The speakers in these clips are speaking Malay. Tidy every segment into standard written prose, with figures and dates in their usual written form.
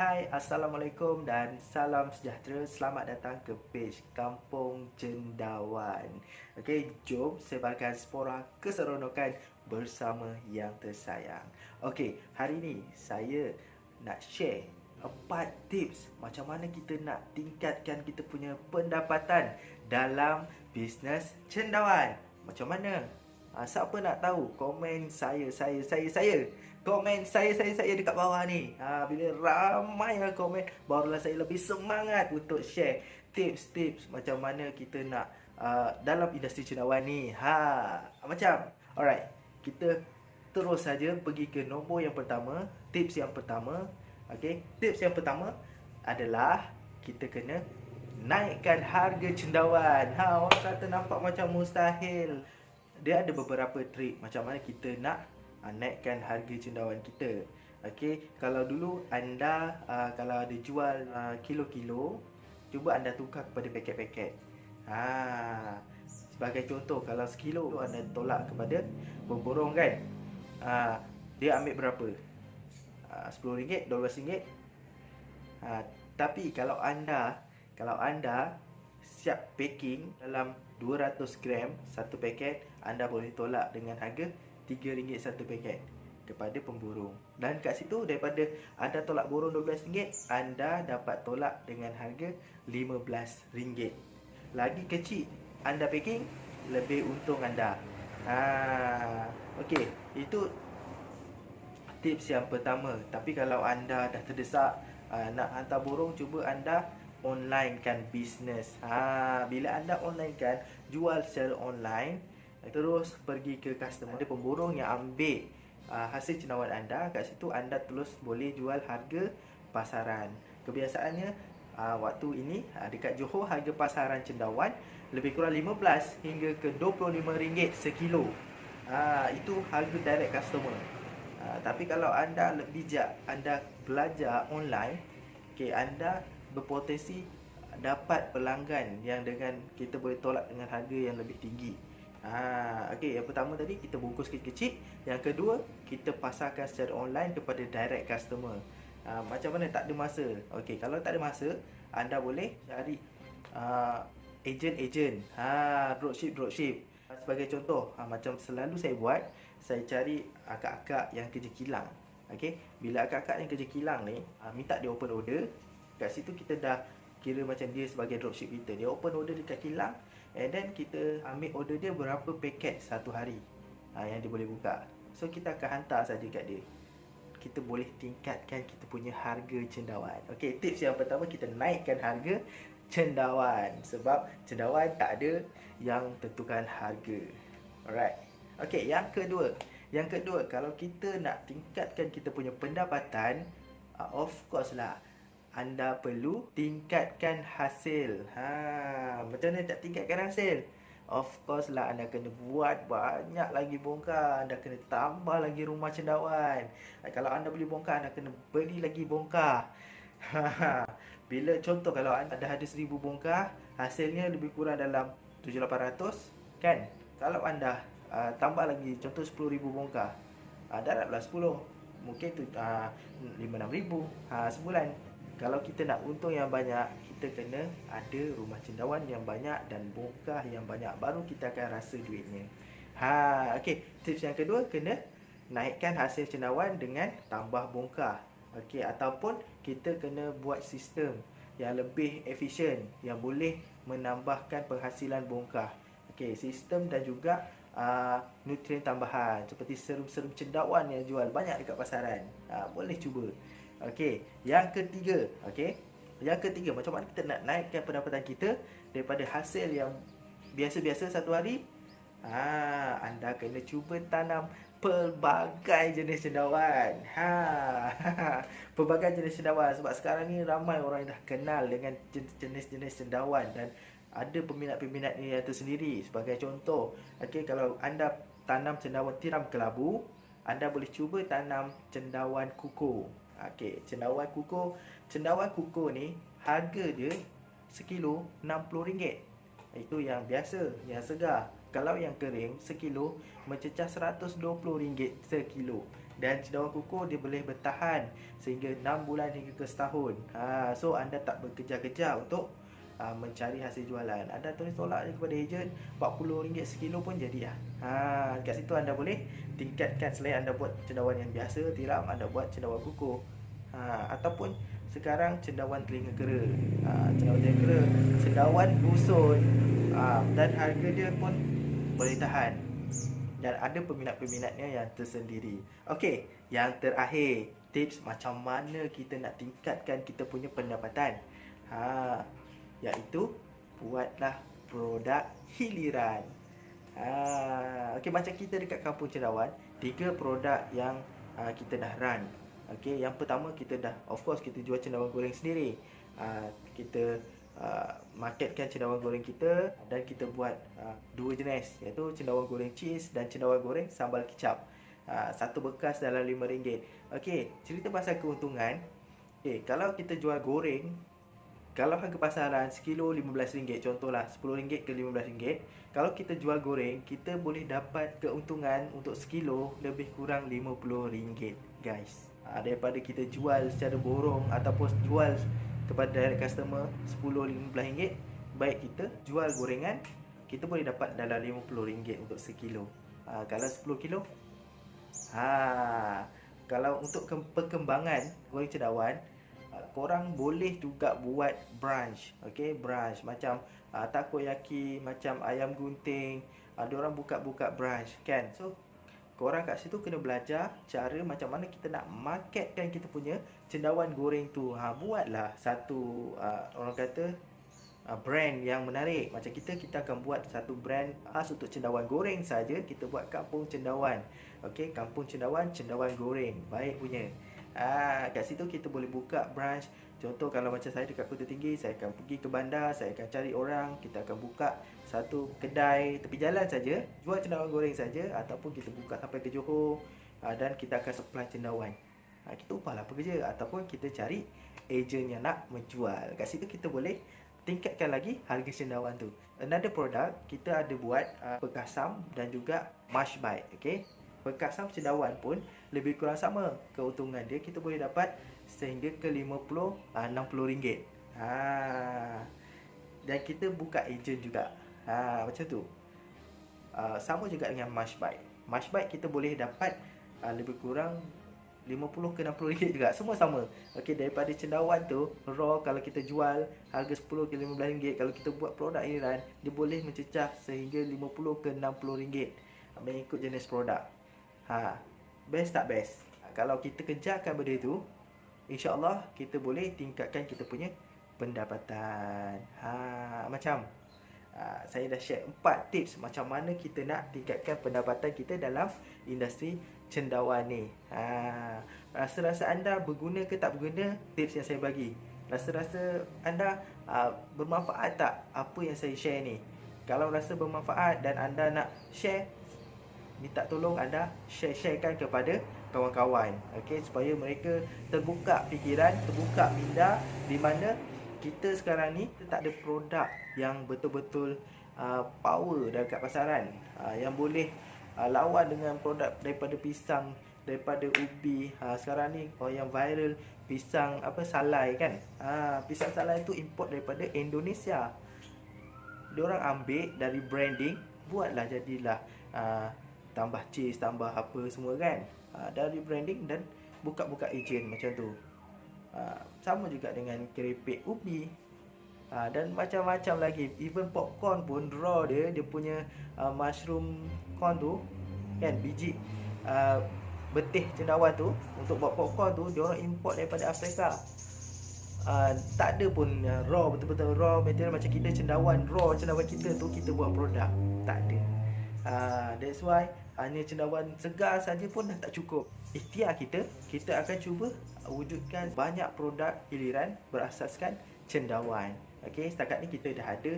Hai, Assalamualaikum dan salam sejahtera. Selamat datang ke page Kampung Cendawan. Okey, jom sebarkan spora keseronokan bersama yang tersayang. Okey, hari ini saya nak share 4 tips macam mana kita nak tingkatkan kita punya pendapatan dalam bisnes cendawan. Macam mana? Siapa nak tahu? Komen saya. Komen saya dekat bawah ni. Bila ramai yang komen, barulah saya lebih semangat untuk share tips-tips macam mana kita nak dalam industri cendawan ni. Macam, alright, kita terus saja pergi ke nombor yang pertama. Tips yang pertama, okay? Tips yang pertama adalah kita kena naikkan harga cendawan. Orang kata nampak macam mustahil. Dia ada beberapa trik macam mana kita nak naikkan harga cendawan kita. Okey, kalau dulu anda kalau ada jual kilo-kilo, cuba anda tukar kepada paket-paket. Sebagai contoh, kalau sekilo anda tolak kepada pemborong kan, dia ambil berapa? RM10, RM12. Tapi kalau anda siap packing dalam 200 gram satu paket, anda boleh tolak dengan harga RM3 satu paket kepada pemborong. Dan kat situ, daripada anda tolak borong RM12, anda dapat tolak dengan harga RM15. Lagi kecil anda packing, lebih untung anda. Okey, itu tips yang pertama. Tapi kalau anda dah terdesak nak hantar borong, cuba anda online kan bisnes. Bila anda online kan, jual secara online, terus pergi ke customer, ada pemborong yang ambil hasil cendawan anda. Kat situ anda terus boleh jual harga pasaran. Kebiasaannya waktu ini dekat Johor, harga pasaran cendawan lebih kurang 15 hingga ke RM25 sekilo. Itu harga direct customer. Tapi kalau anda bijak, anda belajar online, anda berpotensi dapat pelanggan yang dengan kita boleh tolak dengan harga yang lebih tinggi. Okey, yang pertama tadi kita bungkus kecil-kecil. Yang kedua, kita pasarkan secara online kepada direct customer. Macam mana? Tak ada masa. Okey, kalau tak ada masa, anda boleh cari ejen-ejen, dropship. Sebagai contoh, macam selalu saya buat, saya cari akak-akak yang kerja kilang. Okey, bila akak-akak yang kerja kilang ni minta dia open order, kat situ kita dah kira macam dia sebagai dropship kita. Dia open order dekat kilang, and then kita ambil order dia berapa paket satu hari yang dia boleh buka. So kita akan hantar saja kat dia. Kita boleh tingkatkan kita punya harga cendawan. Okey, tips yang pertama, kita naikkan harga cendawan. Sebab cendawan tak ada yang tentukan harga. Alright. Okey, yang kedua, kalau kita nak tingkatkan kita punya pendapatan, of course lah, anda perlu tingkatkan hasil. Macam mana tak tingkatkan hasil? Of course lah, anda kena buat banyak lagi bongkar. Anda kena tambah lagi rumah cendawan. Kalau anda beli bongkar, anda kena beli lagi bongkar. Bila contoh, kalau anda dah ada 1000 bongkar, hasilnya lebih kurang dalam 700-800 kan? Kalau anda tambah lagi contoh 10,000 bongkar, daratlah 10, mungkin tu 5-6,000 sebulan. Kalau kita nak untung yang banyak, kita kena ada rumah cendawan yang banyak dan bongkar yang banyak, baru kita akan rasa duitnya. Okey, tips yang kedua, kena naikkan hasil cendawan dengan tambah bongkar. Okey, ataupun kita kena buat sistem yang lebih efisien yang boleh menambahkan penghasilan bongkar. Okey, sistem dan juga nutrien tambahan seperti serum-serum cendawan yang jual banyak dekat pasaran. Boleh cuba. Okey, yang ketiga, macam mana kita nak naikkan pendapatan kita daripada hasil yang biasa-biasa satu hari? Anda kena cuba tanam pelbagai jenis cendawan. Pelbagai jenis cendawan, sebab sekarang ni ramai orang yang dah kenal dengan jenis-jenis cendawan dan ada peminat-peminat yang tersendiri. Sebagai contoh, kalau anda tanam cendawan tiram kelabu, anda boleh cuba tanam cendawan kukuh. Cendawan kukuh ni harga dia sekilo RM60. Itu yang biasa, yang segar. Kalau yang kering, sekilo mencecah RM120 sekilo. Dan cendawan kukuh dia boleh bertahan sehingga 6 bulan hingga ke setahun. So anda tak berkejar-kejar untuk mencari hasil jualan. Anda tulis tolak je kepada ejen, RM40 sekilo pun jadi lah. Kat situ anda boleh tingkatkan, selain anda buat cendawan yang biasa tiram, anda buat cendawan kukuh. Ataupun sekarang cendawan telinga kera. Cendawan telinga kera, cendawan dusun. Dan harga dia pun boleh tahan. Dan ada peminat-peminatnya yang tersendiri. Okey, yang terakhir, tips macam mana kita nak tingkatkan kita punya pendapatan. Iaitu buatlah produk hiliran. Okey, macam kita dekat Kampung Cendawan, 3 produk yang kita dah run. Okey, yang pertama kita dah, of course kita jual cendawan goreng sendiri. Kita marketkan cendawan goreng kita, dan kita buat 2 jenis, iaitu cendawan goreng cheese dan cendawan goreng sambal kicap. Satu bekas dalam RM5. Okey, cerita pasal keuntungan. Okey, kalau kita jual goreng, kalau harga pasaran sekilo RM15, contohlah RM10 ke RM15. Kalau kita jual goreng, kita boleh dapat keuntungan untuk sekilo lebih kurang RM50, guys. Daripada kita jual secara borong ataupun jual kepada direct customer RM10-15, baik kita jual gorengan, kita boleh dapat dalam RM50 untuk sekilo. Kalau 10 kilo, kalau untuk perkembangan goreng cendawan, korang boleh juga buat branch. Okey, branch macam takoyaki, macam ayam gunting. Ada orang buka branch kan. So korang kat situ kena belajar cara macam mana kita nak marketkan kita punya cendawan goreng tu. Buatlah satu orang kata brand yang menarik. Macam kita akan buat satu brand khas untuk cendawan goreng saja. Kita buat Kampung Cendawan. Okey, Kampung Cendawan, cendawan goreng. Baik punya. Kat situ kita boleh buka branch. Contoh kalau macam saya dekat Kota Tinggi, saya akan pergi ke bandar, saya akan cari orang, kita akan buka satu kedai tepi jalan saja, jual cendawan goreng saja, ataupun kita buka sampai ke Johor, dan kita akan supply cendawan. Kita upahlah pekerja, ataupun kita cari ejen yang nak menjual. Kat situ kita boleh tingkatkan lagi harga cendawan tu. Another product, kita ada buat perkasam dan juga mash bite. Okay, perkasam cendawan pun lebih kurang sama. Keuntungan dia kita boleh dapat sehingga ke RM50-60. Dan kita buka ejen juga. Macam tu. Sama juga dengan mash bite. Mash bite kita boleh dapat lebih kurang RM50 ke RM60 juga. Semua sama. Okey, daripada cendawan tu raw, kalau kita jual harga RM10 ke RM15, kalau kita buat produk hiliran, dia boleh mencecah sehingga RM50 ke RM60 mengikut jenis produk. Best tak best? Kalau kita kejarkan benda tu, insya-Allah kita boleh tingkatkan kita punya pendapatan. Macam saya dah share 4 tips macam mana kita nak tingkatkan pendapatan kita dalam industri cendawan ni. Rasa-rasa anda berguna ke tak berguna tips yang saya bagi? Rasa-rasa anda bermanfaat tak apa yang saya share ni? Kalau rasa bermanfaat dan anda nak share, minta tolong anda sharekan kepada kawan-kawan, okey, supaya mereka terbuka fikiran, terbuka minda, di mana kita sekarang ni kita tak ada produk yang betul-betul power dekat pasaran, yang boleh lawan dengan produk daripada pisang, daripada ubi. Sekarang ni yang viral pisang salai kan. Pisang salai tu import daripada Indonesia. Diorang ambil dari branding, buatlah jadilah tambah cheese, tambah apa semua kan. Dari branding dan buka-buka ejen macam tu. Sama juga dengan keripik ubi, dan macam-macam lagi. Even popcorn pun raw dia punya mushroom corn tu kan, biji betih cendawan tu untuk buat popcorn tu diorang import daripada Afrika. Tak ada pun raw, betul-betul raw material macam kita cendawan raw, cendawan kita tu kita buat produk, tak ada. That's why hanya cendawan segar saja pun dah tak cukup. Ikhtiar kita akan cuba wujudkan banyak produk hiliran berasaskan cendawan. Okey, setakat ni kita dah ada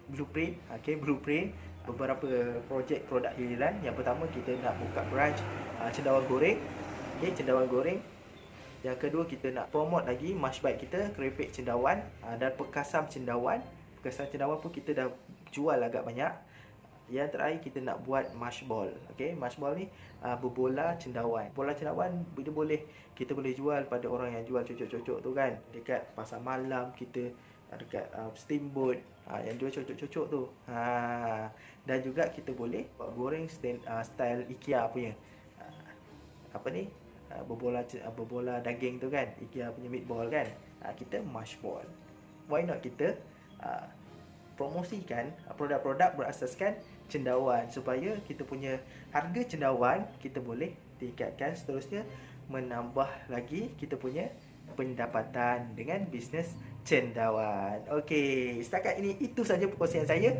blueprint, blueprint beberapa projek produk hiliran. Yang pertama kita nak buka branch cendawan goreng. Okey, cendawan goreng. Yang kedua kita nak promote lagi mash bite kita, keripik cendawan, dan perkasam cendawan. Perkasam cendawan pun kita dah jual agak banyak. Yang terakhir kita nak buat mash ball. Okey, mash ball ni berbola cendawan. Bola cendawan kita boleh jual pada orang yang jual cocok-cocok tu kan. Dekat pasar malam kita, dekat steamboat, yang jual cocok-cocok tu. Dan juga kita boleh buat goreng style IKEA punya. Apa ni? Berbola daging tu kan. IKEA punya meatball kan. Kita mash ball. Why not kita promosikan produk-produk berasaskan cendawan, supaya kita punya harga cendawan kita boleh tingkatkan, seterusnya menambah lagi kita punya pendapatan dengan bisnes cendawan. Okey, setakat ini itu saja perkongsian saya.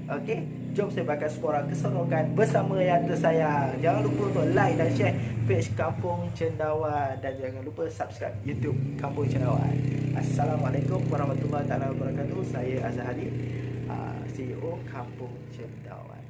Okey, jom saya bakal suara keseronokan bersama yang tersayang. Jangan lupa untuk like dan share page Kampung Cendawan, dan jangan lupa subscribe YouTube Kampung Cendawan. Assalamualaikum warahmatullahi wabarakatuh. Saya Azhari, CEO Kampung Cendawan.